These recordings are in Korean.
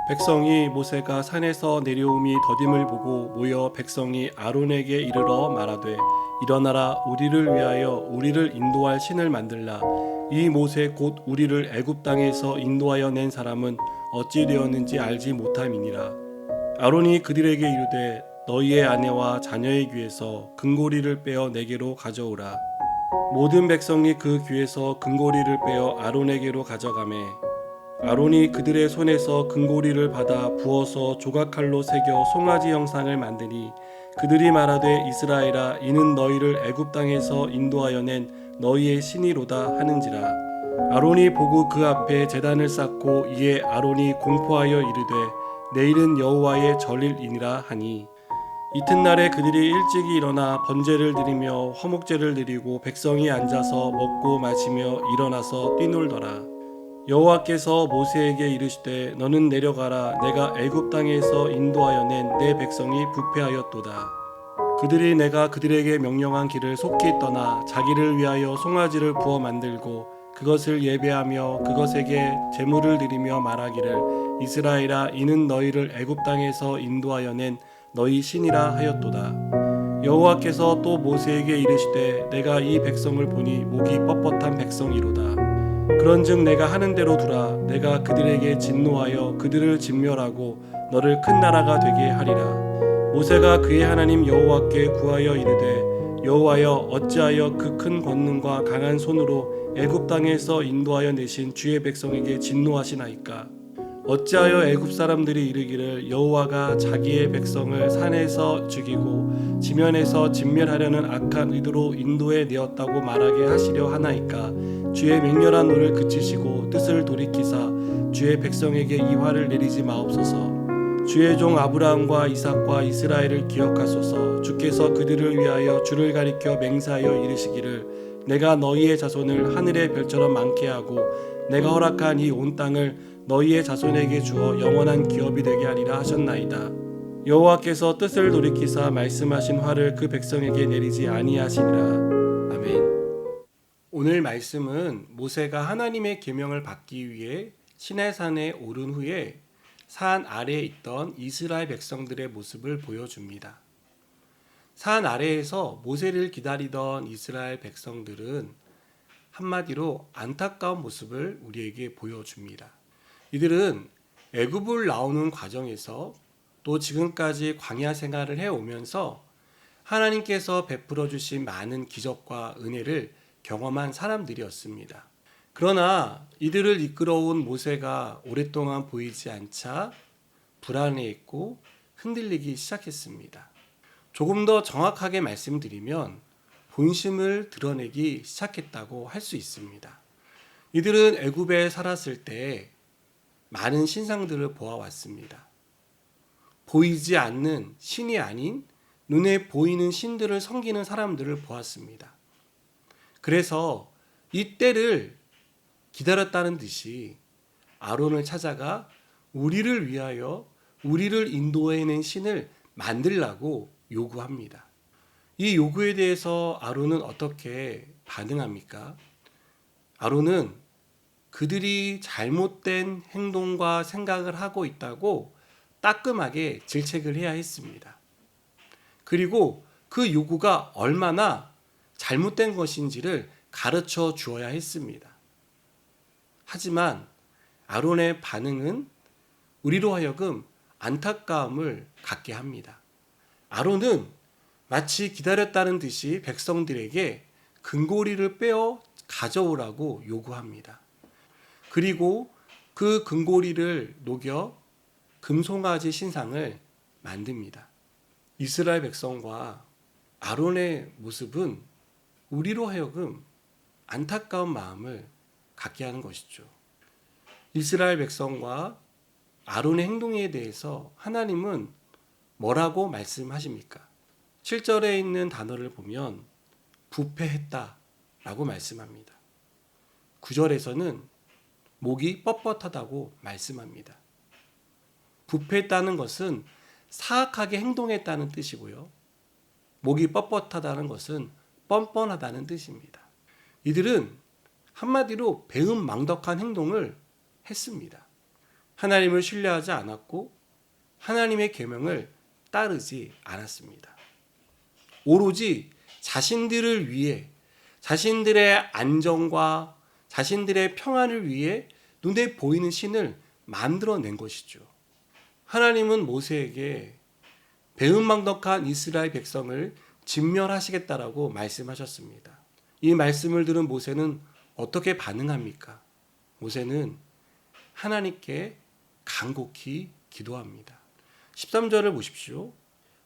백성이 모세가 산에서 내려옴이 더딤을 보고 모여 백성이 아론에게 이르러 말하되 일어나라 우리를 위하여 우리를 인도할 신을 만들라. 이 모세 곧 우리를 애굽 땅에서 인도하여 낸 사람은 어찌 되었는지 알지 못함이니라. 아론이 그들에게 이르되 너희의 아내와 자녀의 귀에서 금고리를 빼어 내게로 가져오라. 모든 백성이 그 귀에서 금고리를 빼어 아론에게로 가져가매 아론이 그들의 손에서 금고리를 받아 부어서 조각칼로 새겨 송아지 형상을 만드니 그들이 말하되 이스라엘아 이는 너희를 애굽 땅에서 인도하여 낸 너희의 신이로다 하는지라. 아론이 보고 그 앞에 제단을 쌓고 이에 아론이 공포하여 이르되 내일은 여호와의 절일이니라 하니 이튿날에 그들이 일찍이 일어나 번제를 드리며 화목제를 드리고 백성이 앉아서 먹고 마시며 일어나서 뛰놀더라. 여호와께서 모세에게 이르시되 너는 내려가라. 내가 애굽 땅에서 인도하여 낸 내 백성이 부패하였도다. 그들이 내가 그들에게 명령한 길을 속히 떠나 자기를 위하여 송아지를 부어 만들고 그것을 예배하며 그것에게 제물을 드리며 말하기를 이스라엘아 이는 너희를 애굽 땅에서 인도하여 낸 너희 신이라 하였도다. 여호와께서 또 모세에게 이르시되 내가 이 백성을 보니 목이 뻣뻣한 백성이로다. 그런즉 내가 하는 대로 두라. 내가 그들에게 진노하여 그들을 진멸하고 너를 큰 나라가 되게 하리라. 모세가 그의 하나님 여호와께 구하여 이르되 여호와여 어찌하여 그 큰 권능과 강한 손으로 애굽 땅에서 인도하여 내신 주의 백성에게 진노하시나이까. 어찌하여 애굽 사람들이 이르기를 여호와가 자기의 백성을 산에서 죽이고 지면에서 진멸하려는 악한 의도로 인도해 내었다고 말하게 하시려 하나이까. 주의 맹렬한 노를 그치시고 뜻을 돌이키사 주의 백성에게 이 화를 내리지 마옵소서. 주의 종 아브라함과 이삭과 이스라엘을 기억하소서. 주께서 그들을 위하여 주를 가리켜 맹세하여 이르시기를 내가 너희의 자손을 하늘의 별처럼 많게 하고 내가 허락한 이 온 땅을 너희의 자손에게 주어 영원한 기업이 되게 하리라 하셨나이다. 여호와께서 뜻을 돌이키사 말씀하신 화를 그 백성에게 내리지 아니하시니라. 아멘. 오늘 말씀은 모세가 하나님의 계명을 받기 위해 시내산에 오른 후에 산 아래에 있던 이스라엘 백성들의 모습을 보여줍니다. 산 아래에서 모세를 기다리던 이스라엘 백성들은 한마디로 안타까운 모습을 우리에게 보여줍니다. 이들은 애굽을 나오는 과정에서 또 지금까지 광야 생활을 해오면서 하나님께서 베풀어 주신 많은 기적과 은혜를 경험한 사람들이었습니다. 그러나 이들을 이끌어온 모세가 오랫동안 보이지 않자 불안해했고 흔들리기 시작했습니다. 조금 더 정확하게 말씀드리면 본심을 드러내기 시작했다고 할 수 있습니다. 이들은 애굽에 살았을 때 많은 신상들을 보아왔습니다. 보이지 않는 신이 아닌 눈에 보이는 신들을 섬기는 사람들을 보았습니다. 그래서 이 때를 기다렸다는 듯이 아론을 찾아가 우리를 위하여 우리를 인도해낸 신을 만들라고 요구합니다. 이 요구에 대해서 아론은 어떻게 반응합니까? 아론은 그들이 잘못된 행동과 생각을 하고 있다고 따끔하게 질책을 해야 했습니다. 그리고 그 요구가 얼마나 잘못된 것인지를 가르쳐 주어야 했습니다. 하지만 아론의 반응은 우리로 하여금 안타까움을 갖게 합니다. 아론은 마치 기다렸다는 듯이 백성들에게 금고리를 빼어 가져오라고 요구합니다. 그리고 그 금고리를 녹여 금송아지 신상을 만듭니다. 이스라엘 백성과 아론의 모습은 우리로 하여금 안타까운 마음을 갖게 하는 것이죠. 이스라엘 백성과 아론의 행동에 대해서 하나님은 뭐라고 말씀하십니까? 7절에 있는 단어를 보면 부패했다 라고 말씀합니다. 9절에서는 목이 뻣뻣하다고 말씀합니다. 부패했다는 것은 사악하게 행동했다는 뜻이고요. 목이 뻣뻣하다는 것은 뻔뻔하다는 뜻입니다. 이들은 한마디로 배은망덕한 행동을 했습니다. 하나님을 신뢰하지 않았고 하나님의 계명을 따르지 않았습니다. 오로지 자신들을 위해, 자신들의 안정과 자신들의 평안을 위해 눈에 보이는 신을 만들어낸 것이죠. 하나님은 모세에게 배은망덕한 이스라엘 백성을 진멸하시겠다라고 말씀하셨습니다. 이 말씀을 들은 모세는 어떻게 반응합니까? 모세는 하나님께 간곡히 기도합니다. 13절을 보십시오.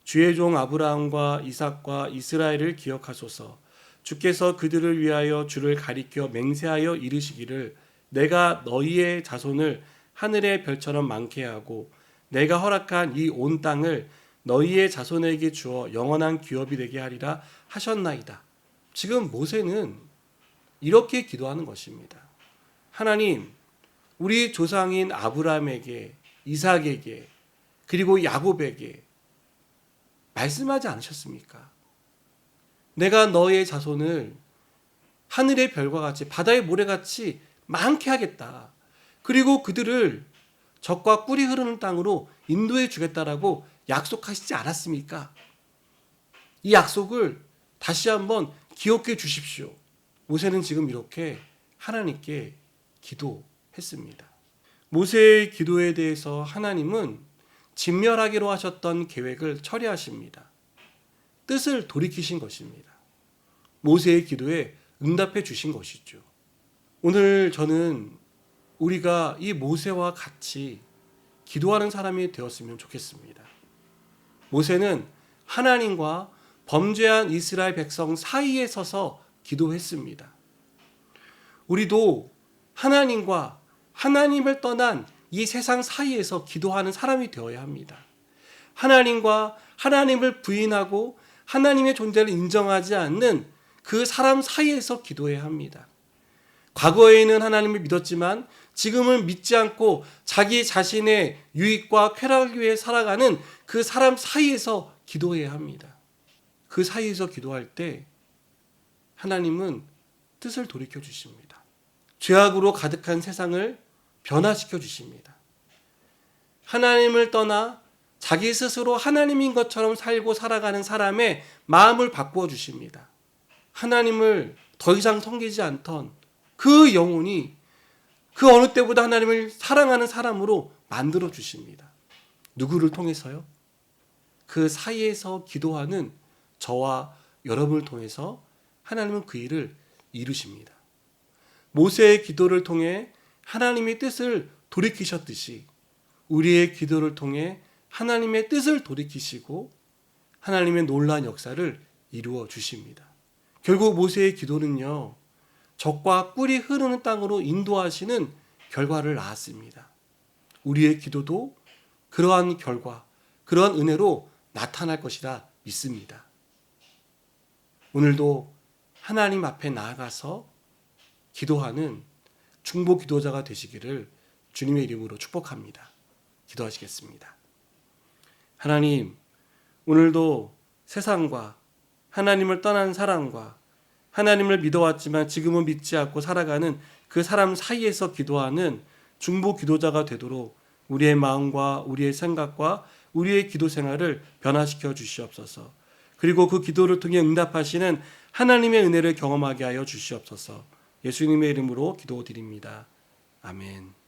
주의 종 아브라함과 이삭과 이스라엘을 기억하소서. 주께서 그들을 위하여 주를 가리켜 맹세하여 이르시기를 내가 너희의 자손을 하늘의 별처럼 많게 하고 내가 허락한 이 온 땅을 너희의 자손에게 주어 영원한 기업이 되게 하리라 하셨나이다. 지금 모세는 이렇게 기도하는 것입니다. 하나님, 우리 조상인 아브라함에게, 이삭에게, 그리고 야곱에게 말씀하지 않으셨습니까? 내가 너의 자손을 하늘의 별과 같이 바다의 모래같이 많게 하겠다. 그리고 그들을 젖과 꿀이 흐르는 땅으로 인도해 주겠다라고 약속하시지 않았습니까? 이 약속을 다시 한번 기억해 주십시오. 모세는 지금 이렇게 하나님께 기도했습니다. 모세의 기도에 대해서 하나님은 진멸하기로 하셨던 계획을 처리하십니다. 뜻을 돌이키신 것입니다. 모세의 기도에 응답해 주신 것이죠. 오늘 저는 우리가 이 모세와 같이 기도하는 사람이 되었으면 좋겠습니다. 모세는 하나님과 범죄한 이스라엘 백성 사이에 서서 기도했습니다. 우리도 하나님과 하나님을 떠난 이 세상 사이에서 기도하는 사람이 되어야 합니다. 하나님과 하나님을 부인하고 하나님의 존재를 인정하지 않는 그 사람 사이에서 기도해야 합니다. 과거에는 하나님을 믿었지만 지금은 믿지 않고 자기 자신의 유익과 쾌락을 위해 살아가는 그 사람 사이에서 기도해야 합니다. 그 사이에서 기도할 때 하나님은 뜻을 돌이켜 주십니다. 죄악으로 가득한 세상을 변화시켜 주십니다. 하나님을 떠나 자기 스스로 하나님인 것처럼 살고 살아가는 사람의 마음을 바꾸어 주십니다. 하나님을 더 이상 섬기지 않던 그 영혼이 그 어느 때보다 하나님을 사랑하는 사람으로 만들어 주십니다. 누구를 통해서요? 그 사이에서 기도하는 저와 여러분을 통해서 하나님은 그 일을 이루십니다. 모세의 기도를 통해 하나님의 뜻을 돌이키셨듯이 우리의 기도를 통해 하나님의 뜻을 돌이키시고 하나님의 놀라운 역사를 이루어 주십니다. 결국 모세의 기도는요, 젖과 꿀이 흐르는 땅으로 인도하시는 결과를 낳았습니다. 우리의 기도도 그러한 결과, 그러한 은혜로 나타날 것이라 믿습니다. 오늘도 하나님 앞에 나아가서 기도하는 중보 기도자가 되시기를 주님의 이름으로 축복합니다. 기도하시겠습니다. 하나님, 오늘도 세상과 하나님을 떠난 사람과 하나님을 믿어왔지만 지금은 믿지 않고 살아가는 그 사람 사이에서 기도하는 중보 기도자가 되도록 우리의 마음과 우리의 생각과 우리의 기도 생활을 변화시켜 주시옵소서. 그리고 그 기도를 통해 응답하시는 하나님의 은혜를 경험하게 하여 주시옵소서. 예수님의 이름으로 기도드립니다. 아멘.